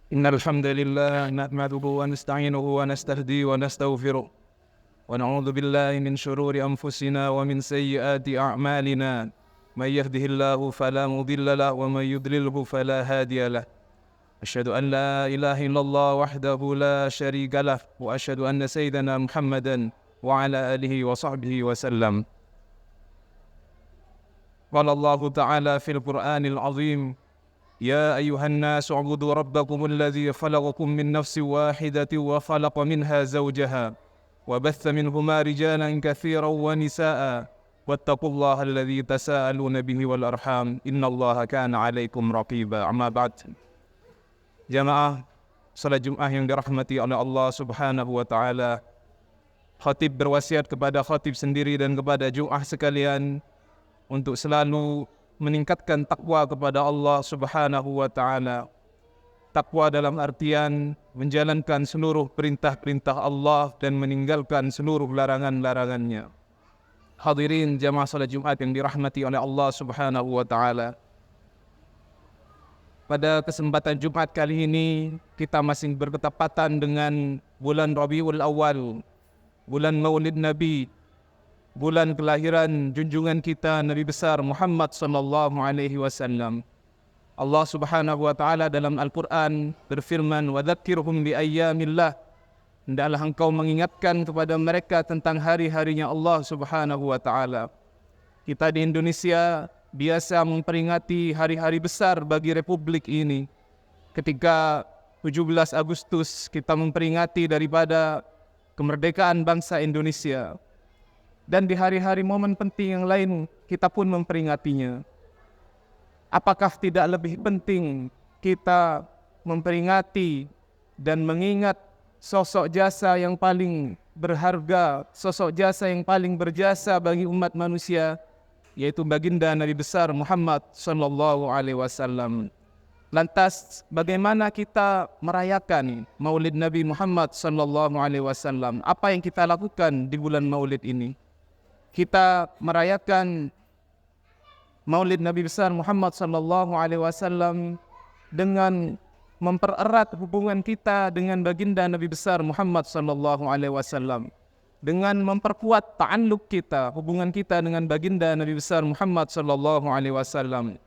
إن الحمد لله نحمده ونستعينه ونستهديه ونستغفره ونعوذ بالله من شرور أنفسنا ومن سيئات أعمالنا. من يهده الله فلا مضل له ومن يضلله فلا هادي له. أشهد أن لا إله إلا الله وحده لا شريك له وأشهد أن سيدنا محمدا وعلى آله وصحبه وسلم. قال الله تعالى في القرآن العظيم: يا أيها الناس اعبدوا ربكم الذي خلقكم من نفس واحدة وخلق منها زوجها وبث منهما رجالا كثيرا ونساء واتقوا الله الذي تساءلون به والأرحام إن الله كان عليكم رقيبا. أما بعد. Jamaah salat Jumat yang dirahmati oleh Allah Subhanahu wa taala, khatib berwasiat kepada khatib sendiri dan kepada Jumat sekalian untuk selalu meningkatkan takwa kepada Allah Subhanahu wa taala. Takwa dalam artian menjalankan seluruh perintah-perintah Allah dan meninggalkan seluruh larangan-larangannya. Hadirin jamaah salat Jumat yang dirahmati oleh Allah Subhanahu wa taala. Pada kesempatan Jumat kali ini kita masih bertepatan dengan bulan Rabiul Awal, bulan Maulid Nabi, bulan kelahiran junjungan kita Nabi besar Muhammad sallallahu alaihi wasallam. Allah Subhanahu wa taala dalam Al-Qur'an berfirman, "Wa dzakkirhum bi ayyamillah." Hendaklah engkau mengingatkan kepada mereka tentang hari-harinya Allah Subhanahu wa taala. Kita di Indonesia biasa memperingati hari-hari besar bagi republik ini. Ketika 17 Agustus kita memperingati daripada kemerdekaan bangsa Indonesia. Dan di hari-hari momen penting yang lain kita pun memperingatinya. Apakah tidak lebih penting kita memperingati dan mengingat sosok jasa yang paling berharga, sosok jasa yang paling berjasa bagi umat manusia, yaitu baginda Nabi besar Muhammad sallallahu alaihi wasallam. Lantas bagaimana kita merayakan Maulid Nabi Muhammad sallallahu alaihi wasallam? Apa yang kita lakukan di bulan Maulid ini? Kita merayakan Maulid Nabi besar Muhammad sallallahu alaihi wasallam dengan mempererat hubungan kita dengan baginda Nabi besar Muhammad sallallahu alaihi wasallam, dengan memperkuat ta'alluq kita, hubungan kita dengan baginda Nabi besar Muhammad sallallahu alaihi wasallam,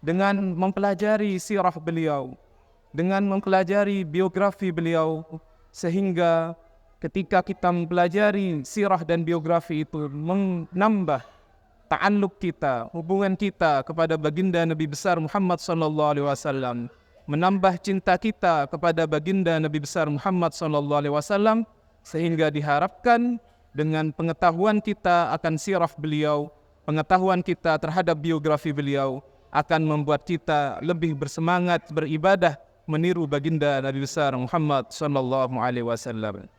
dengan mempelajari sirah beliau, dengan mempelajari biografi beliau, sehingga ketika kita mempelajari sirah dan biografi itu menambah ta'alluq kita, hubungan kita kepada baginda Nabi besar Muhammad sallallahu alaihi wasallam, menambah cinta kita kepada baginda Nabi besar Muhammad sallallahu alaihi wasallam, sehingga diharapkan dengan pengetahuan kita akan sirah beliau, pengetahuan kita terhadap biografi beliau akan membuat kita lebih bersemangat beribadah meniru baginda Nabi besar Muhammad sallallahu alaihi wasallam.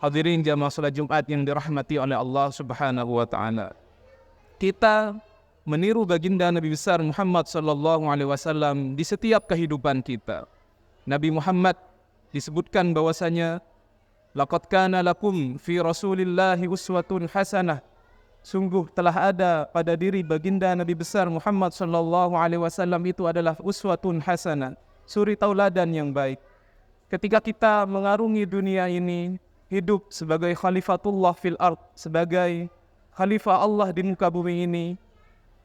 Hadirin jamaah salat Jumat yang dirahmati oleh Allah Subhanahu wa taala. Kita meniru baginda Nabi besar Muhammad sallallahu alaihi wasallam di setiap kehidupan kita. Nabi Muhammad disebutkan bahwasanya laqad kana lakum fi Rasulillahi uswatun hasanah. Sungguh telah ada pada diri baginda Nabi besar Muhammad sallallahu alaihi wasallam itu adalah uswatun hasanah, suri tauladan yang baik. Ketika kita mengarungi dunia ini, hidup sebagai khalifatullah fil ard, sebagai khalifah Allah di muka bumi ini,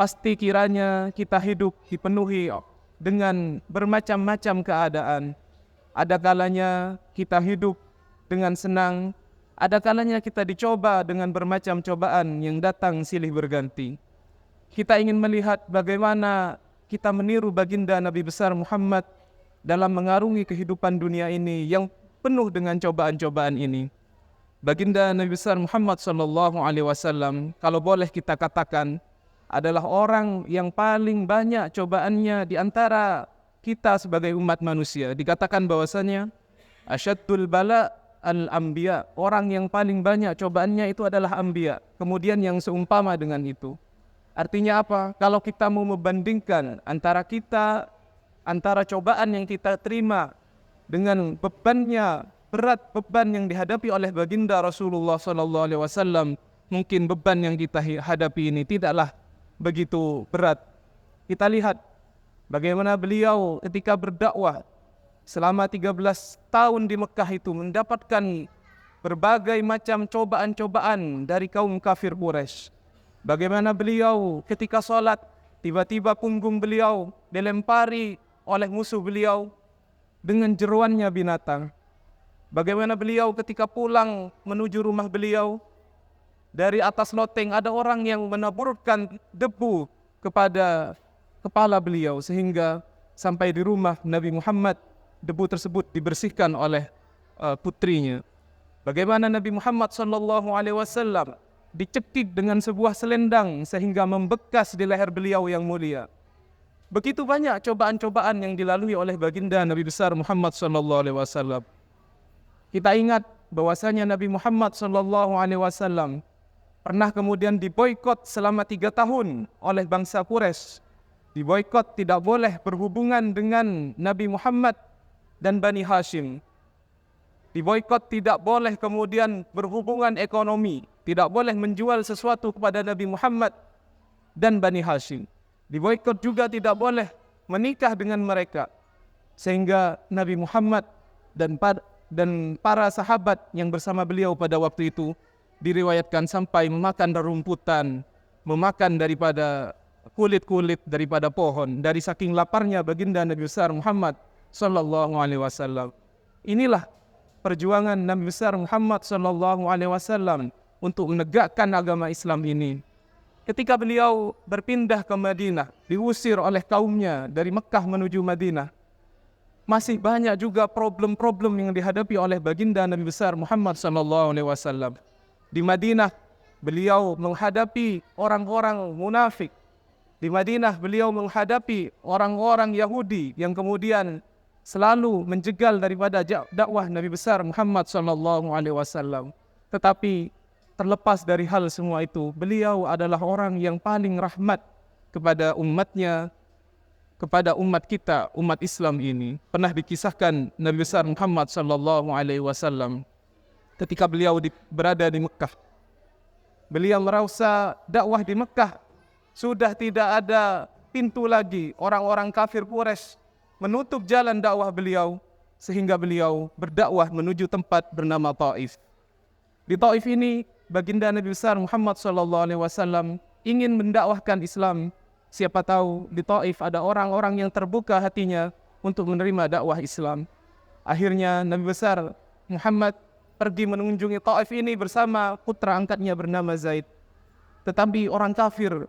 pasti kiranya kita hidup dipenuhi dengan bermacam-macam keadaan. Ada kalanya kita hidup dengan senang, ada kalanya kita dicoba dengan bermacam cobaan yang datang silih berganti. Kita ingin melihat bagaimana kita meniru baginda Nabi besar Muhammad dalam mengarungi kehidupan dunia ini yang penuh dengan cobaan-cobaan ini. Baginda Nabi besar Muhammad sallallahu alaihi wasallam, kalau boleh kita katakan, adalah orang yang paling banyak cobaannya di antara kita sebagai umat manusia. Dikatakan bahwasanya asyaddul bala al-anbiya, orang yang paling banyak cobaannya itu adalah anbiya. Kemudian yang seumpama dengan itu. Artinya apa? Kalau kita mau membandingkan antara cobaan yang kita terima dengan bebannya, berat beban yang dihadapi oleh baginda Rasulullah sallallahu alaihi wasallam, mungkin beban yang kita hadapi ini tidaklah begitu berat. Kita lihat bagaimana beliau ketika berdakwah selama 13 tahun di Mekah itu mendapatkan berbagai macam cobaan-cobaan dari kaum kafir Quraisy. Bagaimana beliau ketika sholat, tiba-tiba punggung beliau dilempari oleh musuh beliau dengan jeruannya binatang. Bagaimana beliau ketika pulang menuju rumah beliau, dari atas loteng ada orang yang menaburkan debu kepada kepala beliau, sehingga sampai di rumah Nabi Muhammad debu tersebut dibersihkan oleh putrinya. Bagaimana Nabi Muhammad SAW dicekik dengan sebuah selendang sehingga membekas di leher beliau yang mulia. Begitu banyak cobaan-cobaan yang dilalui oleh baginda Nabi besar Muhammad SAW. Kita ingat bahwasanya Nabi Muhammad SAW pernah kemudian diboikot selama 3 tahun oleh bangsa Quraisy. Diboikot, tidak boleh berhubungan dengan Nabi Muhammad dan Bani Hashim. Diboikot, tidak boleh kemudian berhubungan ekonomi, tidak boleh menjual sesuatu kepada Nabi Muhammad dan Bani Hashim. Diboikot juga tidak boleh menikah dengan mereka. Sehingga Nabi Muhammad dan para sahabat yang bersama beliau pada waktu itu diriwayatkan sampai memakan rerumputan, memakan daripada kulit-kulit daripada pohon, dari saking laparnya baginda Nabi besar Muhammad sallallahu alaihi wasallam. Inilah perjuangan Nabi besar Muhammad sallallahu alaihi wasallam untuk menegakkan agama Islam ini. Ketika beliau berpindah ke Madinah, diusir oleh kaumnya dari Mekah menuju Madinah, masih banyak juga problem-problem yang dihadapi oleh baginda Nabi besar Muhammad sallallahu alaihi wasallam. Di Madinah beliau menghadapi orang-orang munafik. Di Madinah beliau menghadapi orang-orang Yahudi yang kemudian selalu menjegal daripada dakwah Nabi besar Muhammad sallallahu alaihi wasallam. Tetapi terlepas dari hal semua itu, beliau adalah orang yang paling rahmat kepada umatnya, kepada umat kita, umat Islam ini. Pernah dikisahkan Nabi besar Muhammad sallallahu alaihi wasallam ketika beliau berada di Mekah. Beliau merasa dakwah di Mekah sudah tidak ada pintu lagi, orang-orang kafir Quraisy menutup jalan dakwah beliau, sehingga beliau berdakwah menuju tempat bernama Taif. Di Taif ini baginda Nabi besar Muhammad SAW ingin mendakwahkan Islam. Siapa tahu di Taif ada orang-orang yang terbuka hatinya untuk menerima dakwah Islam. Akhirnya Nabi besar Muhammad pergi mengunjungi Taif ini bersama putra angkatnya bernama Zaid. Tetapi orang kafir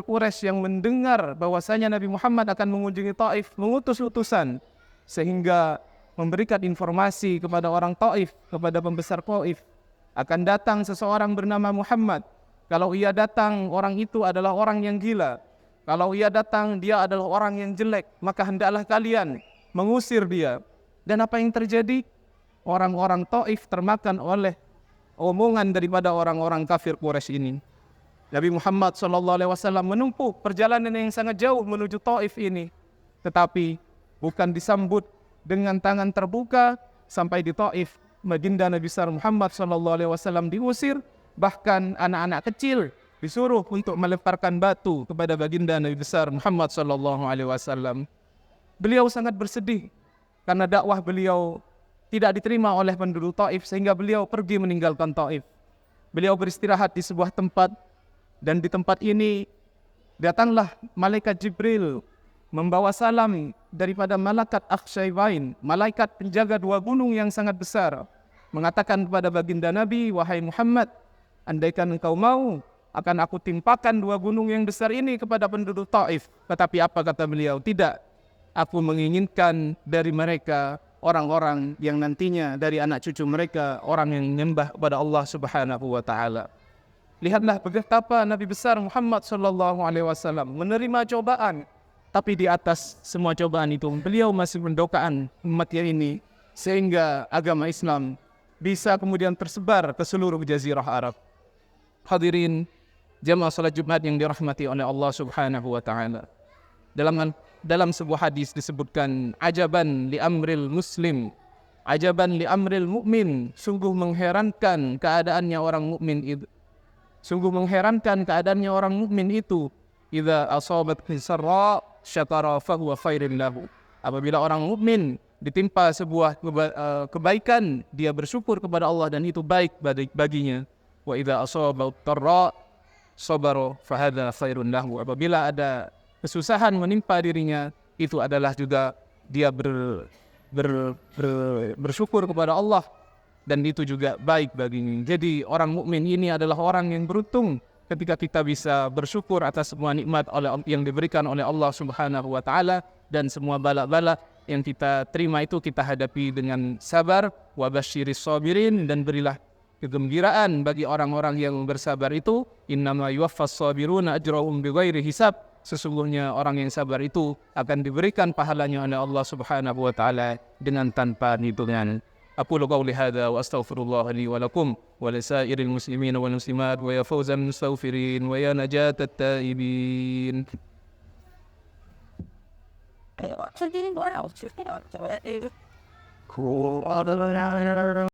Quraisy yang mendengar bahwasanya Nabi Muhammad akan mengunjungi Taif mengutus utusan, sehingga memberikan informasi kepada orang Taif, kepada pembesar Taif, akan datang seseorang bernama Muhammad. Kalau ia datang, orang itu adalah orang yang gila. Kalau ia datang, dia adalah orang yang jelek, maka hendaklah kalian mengusir dia. Dan apa yang terjadi? Orang-orang Taif termakan oleh omongan daripada orang-orang kafir Quraisy ini. Nabi Muhammad SAW menempuh perjalanan yang sangat jauh menuju Taif ini, tetapi bukan disambut dengan tangan terbuka. Sampai di Taif, baginda Nabi besar Muhammad SAW diusir, bahkan anak-anak kecil disuruh untuk melemparkan batu kepada baginda Nabi besar Muhammad SAW. Beliau sangat bersedih karena dakwah beliau tidak diterima oleh penduduk Taif, sehingga beliau pergi meninggalkan Taif. Beliau beristirahat di sebuah tempat. Dan di tempat ini datanglah malaikat Jibril membawa salam daripada malaikat Akhsyaibain, malaikat penjaga 2 gunung yang sangat besar, mengatakan kepada baginda Nabi, "Wahai Muhammad, andaikan engkau mau, akan aku timpakan 2 gunung yang besar ini kepada penduduk Taif." Tetapi apa kata beliau? Tidak, aku menginginkan dari mereka orang-orang yang nantinya dari anak cucu mereka orang yang menyembah kepada Allah Subhanahu wa taala. Lihatlah betapa Nabi besar Muhammad SAW menerima cobaan, tapi di atas semua cobaan itu beliau masih mendoakan umatnya ini sehingga agama Islam bisa kemudian tersebar ke seluruh jazirah Arab. Hadirin jamaah salat Jumat yang dirahmati oleh Allah Subhanahu wa taala. Dalam sebuah hadis disebutkan, ajaban li amril muslim, ajaban li amril mu'min, sungguh mengherankan keadaannya orang mukmin itu. Sungguh mengherankan keadaannya orang mukmin itu. Idza asabat sarra syakara fahuwa khairin lahu. Apabila orang mukmin ditimpa sebuah kebaikan, dia bersyukur kepada Allah dan itu baik baginya. Wa idza asaba darra sabara fa hadza khairun lahu. Apabila ada kesusahan menimpa dirinya, itu adalah juga dia bersyukur kepada Allah dan itu juga baik baginya. Jadi orang mukmin ini adalah orang yang beruntung ketika kita bisa bersyukur atas semua nikmat yang diberikan oleh Allah Subhanahu wa taala, dan semua bala-bala yang kita terima itu kita hadapi dengan sabar. Wa basyiris sabirin, dan berilah kegembiraan bagi orang-orang yang bersabar itu. Innama yuwaffas sabiruna ajrahum bighairi hisab. Sesungguhnya orang yang sabar itu akan diberikan pahalanya oleh Allah Subhanahu wa taala dengan tanpa hitungan. أقول قولي هذا وأستغفر الله لي ولكم ولسائر المسلمين والمسلمات ويا فوز المستغفرين ويا نجاة التائبين. Cool.